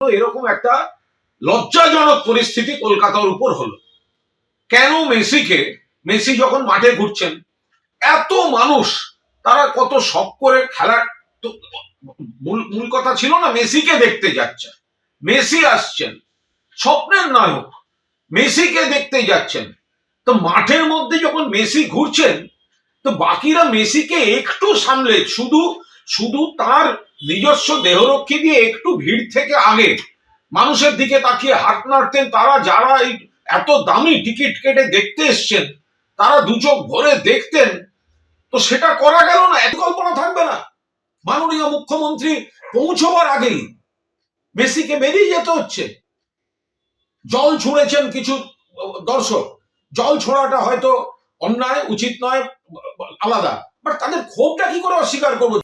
এরকম একটা লজ্জাজনক পরিস্থিতি কলকাতার উপর হলো। কেন মেসি যখন মাঠে ঘুরছেন, এত মানুষ তারা কত শখ করে খেলার, তো মূল কথা ছিল না মেসিকে দেখতে যাচ্ছেন, মেসি আসছেন, স্বপ্নের নায়ক মেসিকে দেখতে যাচ্ছেন। তো মাঠের মধ্যে যখন মেসি ঘুরছেন, তো বাকিরা মেসিকে একটু সামলে শুধু তার নিজস্ব দেহরক্ষী দিয়ে একটু ভিড় থেকে আগে মানুষের দিকে তাকিয়ে হাত নাড়তেন। তারা যারা এই এত দামি টিকিট কেটে দেখতে এসছেন, তারা দু চোখ ভরে দেখতেন। তো সেটা করা গেল না। এত কল্পনা থাকবে না? মাননীয় মুখ্যমন্ত্রী পৌঁছবার আগেই মেসিকে বেরিয়ে যেতে হচ্ছে। জল ছুঁড়েছেন কিছু দর্শক, জল ছোড়াটা হয়তো অন্যায়, উচিত নয়, আলাদা, বাট তাদের ক্ষোভটা কি করে অস্বীকার করবো?